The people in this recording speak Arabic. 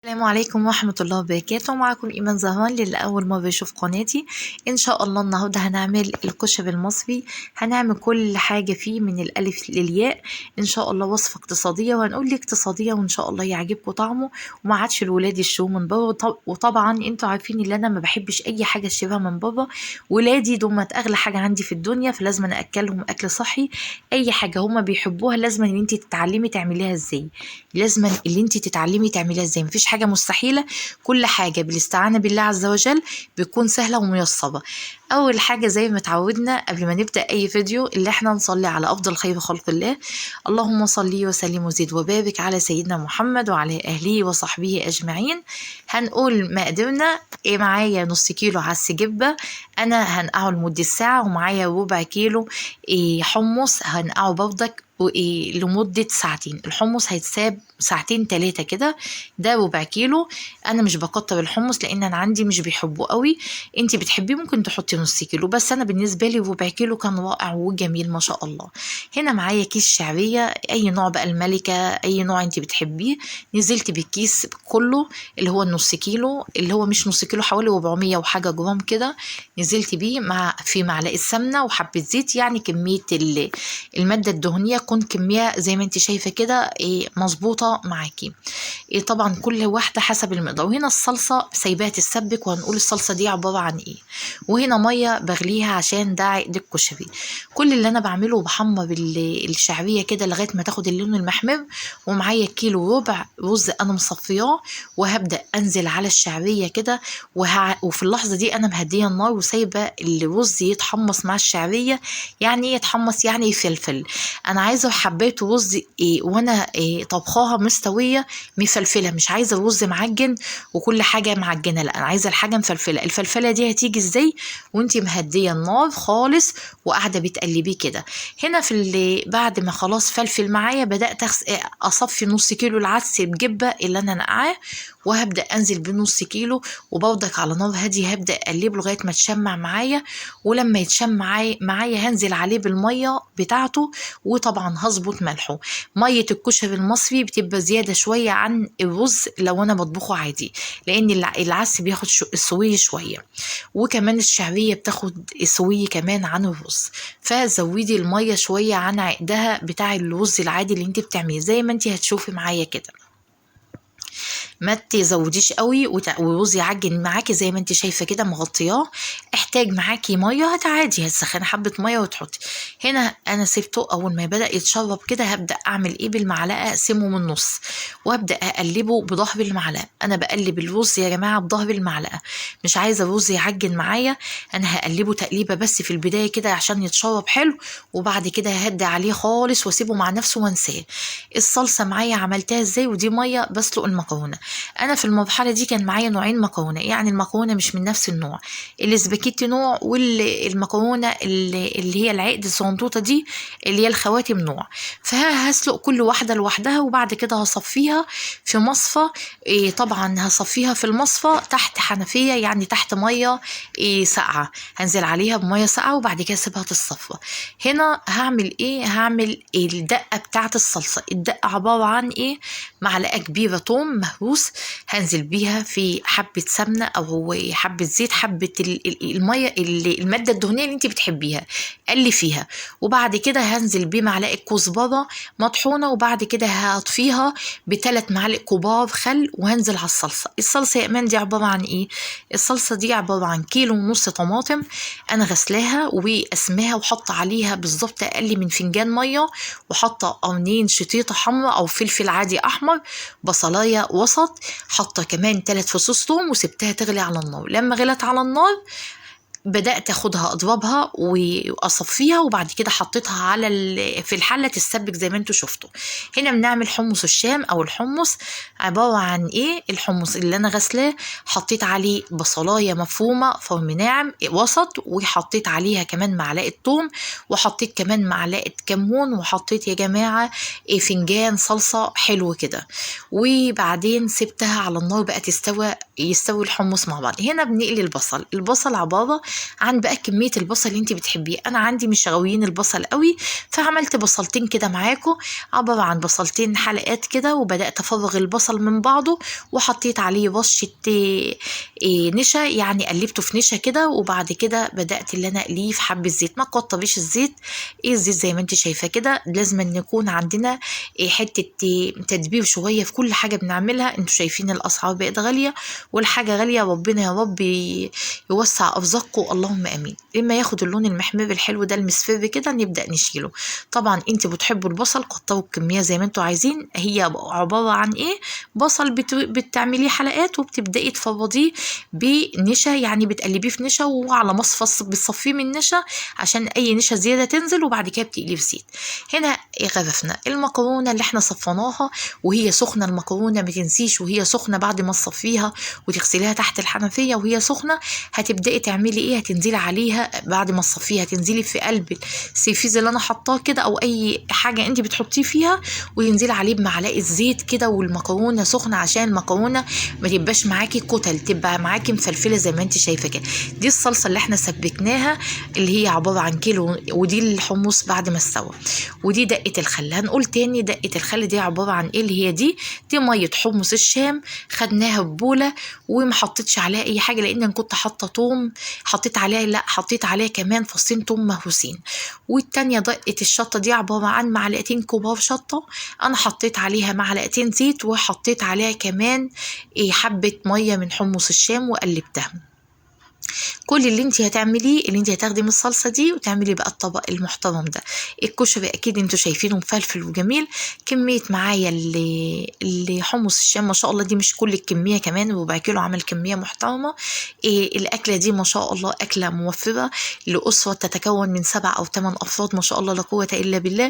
السلام عليكم ورحمة الله وبركاته. معكم إيمان زهران للي أول مرة يشوف قناتي. إن شاء الله النهاردة هنعمل الكشري المصري، هنعمل كل حاجة فيه من الألف للياء. إن شاء الله وصفة اقتصادية، وهنقول لي اقتصادية وإن شاء الله يعجبكم طعمه وما عادش الولاد يشتروه من بره. وطبعا انتوا عارفين ان انا ما بحبش اي حاجة اشتريها من بره، ولادي دول اغلى حاجة عندي في الدنيا، فلازم أنا اكلهم اكل صحي. اي حاجة هما بيحبوها لازم ان انت تتعلمي تعمليها ازاي، لازم اللي انت تتعلمي تعمليها ازاي. مفيش حاجة مستحيلة، كل حاجة بالاستعانة بالله عز وجل بتكون سهلة وميسرة. أول حاجة زي ما اتعودنا قبل ما نبدأ أي فيديو اللي احنا نصلي على أفضل خير خلق الله. اللهم صلي وسلم وزد وبارك على سيدنا محمد وعلى أهله وصحبه أجمعين. هنقول مقاديرنا إيه. معايا نص كيلو عدس جبة أنا هنقعه لمدة ساعة، ومعايا ربع كيلو حمص هنقعه برضك لمدة ساعتين. الحمص هيتساب ساعتين 3 كده. ده ربع كيلو. انا مش بكتر الحمص لان انا عندي مش بيحبوه قوي، انتي بتحبيه ممكن تحطي نص كيلو، بس انا بالنسبه لي ربع كيلو كان رائع وجميل ما شاء الله. هنا معايا كيس شعريه اي نوع بقى، الملكه اي نوع انتي بتحبيه. نزلت بالكيس كله اللي هو النص كيلو، اللي هو مش نص كيلو، حوالي 400 وحاجه جرام كده. نزلت بيه مع في معلقه سمنه وحبه زيت، يعني كميه الماده الدهنيه تكون كميه زي ما انت شايفه كده مظبوطه معاكي. طبعا كل واحده حسب المقدار. وهنا الصلصه سايباها تتسبك، وهنقول الصلصه دي عباره عن ايه. وهنا ميه بغليها عشان ده عقد الكشري. كل اللي انا بعمله بحمر الشعريه كده لغايه ما تاخد اللون المحمر. ومعايا كيلو ربع رز انا مصفياه، وهبدا انزل على الشعريه كده. وفي اللحظه دي انا مهديه النار وسايبه الرز يتحمص مع الشعريه. يعني ايه يتحمص؟ يعني يفلفل. انا عايزه حبيت رز وانا طبخاها مستويه مفلفله، مش عايزه الرز معجن وكل حاجه معجنه، لا انا عايزه الحاجه مفلفله. الفلفله دي هتيجي ازاي؟ وانتي مهديه النار خالص وقاعده بتقلبيه كده. هنا في اللي بعد ما خلاص فلفل معايا بدات اصفي نص كيلو العدس بجبه اللي انا نقعاه، وهبدا انزل بنص كيلو وبرضك على نار هاديه. هبدا اقلبه لغايه ما تشمع معايا، ولما يتشمع معايا هنزل عليه بالميه بتاعته. وطبعا هظبط ملحه. ميه الكشري المصري بتبقى زياده شويه عن الرز لو انا بطبخه عادي، لان العدس بياخد السويه شويه، وكمان الشعريه بتاخد السويه كمان عن الرز. فزودي الميه شويه عن عقدها بتاع الرز العادي اللي انت بتعمليه زي ما انت هتشوفي معايا كده. ما تزوديش قوي والرز يعجن معاكي زي ما انت شايفه كده مغطياه. احتاج معاكي ميه عادي هتسخني حبه ميه وتحطي. هنا انا سيبته اول ما بدا يتشرب كده هبدا اعمل ايه بالمعلقه، اقسمه من النص وابدا اقلبه بظهر المعلقه. انا بقلب الرز يا جماعه بظهر المعلقه، مش عايزه الرز يعجن معايا. انا هقلبه تقليبه بس في البدايه كده عشان يتشرب حلو، وبعد كده ههدي عليه خالص واسيبه مع نفسه وانساه. الصلصه معايا عملتها ازاي؟ ودي ميه بسلق المكرونه. انا في المرحله دي كان معايا نوعين مكرونه، يعني المكرونه مش من نفس النوع، الاسباجيتي نوع والمكرونه اللي هي العقد الزنطوطه دي اللي هي الخواتم نوع. فهسلق كل واحده لوحدها، وبعد كده هصفيها في مصفى. طبعا هصفيها في المصفى تحت حنفيه، يعني تحت ميه ساقعه. هنزل عليها بميه ساقعه وبعد كده اسيبها تتصفى. هنا هعمل ايه؟ هعمل الدقه بتاعه الصلصه. الدقه عباره عن ايه؟ معلقه كبيره توم مهروس، هنزل بيها في حبة سمنة أو حبة زيت، حبة المية المادة الدهنية اللي انت بتحبيها قلي فيها. وبعد كده هنزل بمعلقة كزبرة مطحونة، وبعد كده هطفيها ب3 معالق كبار خل، وهنزل على الصلصة. الصلصة يا إيمان دي عبارة عن ايه؟ الصلصة دي عبارة عن 1.5 كيلو طماطم أنا غسلاها وقسمها، وحط عليها بالظبط أقل من فنجان مية، وحاطة قرنين شطيطة حمراء أو فلفل عادي أحمر، بصلاية وسط، حاطه كمان 3 فصوص ثوم، وسبتها تغلي على النار. لما غلت على النار بدأت اخدها اضربها واصفيها، وبعد كده حطيتها على في الحله تتسبك زي ما انتوا شفتوا. هنا بنعمل حمص الشام او الحمص. عباره عن ايه؟ الحمص اللي انا غسلاه حطيت عليه بصلايه مفرومه فرم ناعم وسط، وحطيت عليها كمان معلقه ثوم، وحطيت كمان معلقه كمون، وحطيت يا جماعه فنجان صلصه حلو كده. وبعدين سبتها على النار بقى يستوي الحمص مع بعض. هنا بنقلي البصل. البصل عباره عن بقى كميه البصل اللي انت بتحبيه. انا عندي مش غاويين البصل قوي، فعملت بصلتين كده معاكم، عباره عن بصلتين حلقات كده، وبدات افرغ البصل من بعضه، وحطيت عليه رشه نشا، يعني قلبته في نشا كده، وبعد كده بدات اللي انا اقليه في حبه زيت. ما تكتريش الزيت، الزيت زي ما انت شايفه كده لازم ان يكون عندنا حته تدبير شويه في كل حاجه بنعملها. انتوا شايفين الاسعار بقت غاليه، والحاجه غاليه، ربنا يا رب يوسع ارزاقكم، اللهم امين. اما ياخد اللون المحمر الحلو ده المصفر كده نبدا نشيله. طبعا انت بتحبوا البصل كتروا الكميه زي ما انتوا عايزين. هي عباره عن ايه؟ بصل بتعمليه حلقات، وبتبداي تفضيه بنشا، يعني بتقلبيه في نشا، وعلى مصفى بتصفيه من نشا عشان اي نشا زياده تنزل، وبعد كده بتقليه في زيت. هنا غرفنا المكرونه اللي احنا صفيناها وهي سخنه. المكرونه ما تنسيش وهي سخنه بعد ما تصفيها وتغسليها تحت الحنفيه وهي سخنه، هتبداي تعملي ايه؟ هتنزلي عليها بعد ما تصفيها، هتنزلي في قلب السيفيز اللي انا حطاه كده، او اي حاجه انت بتحطيه فيها، وتنزلي عليه بمعلقه زيت كده، والمكرونه سخنه عشان المكرونه ما تبقاش معاكي كتل، تبقى معاكي مفلفله زي ما انت شايفه كده. دي الصلصه اللي احنا سبكناها اللي هي عباره عن كيلو، ودي الحمص بعد ما استوى، ودي دقه الخل. هنقول تاني دقه الخل دي عباره عن ايه؟ اللي هي دي ميه حمص الشام، خدناها ببوله وما حطيتش عليها اي حاجه، لان انا كنت حاطه توم، حطيت عليها كمان فصين توم مهروسين. والتانيه دقه الشطه دي عباره عن معلقتين كبار شطه، انا حطيت عليها معلقتين زيت، وحطيت عليها كمان حبه ميه من حمص الشام وقلبتها. كل اللي انت هتعمليه اللي انت هتاخدي من الصلصه دي وتعملي بقى الطبق المحترم ده. الكشري اكيد انتوا شايفينه مفلفل وجميل. كميه معايا اللي حمص الشام ما شاء الله، دي مش كل الكميه، كمان ربع كيلو عمل كميه محترمه. الاكله دي ما شاء الله اكله موفره لاسره تتكون من 7 أو 8 افراد، ما شاء الله لا قوه الا بالله.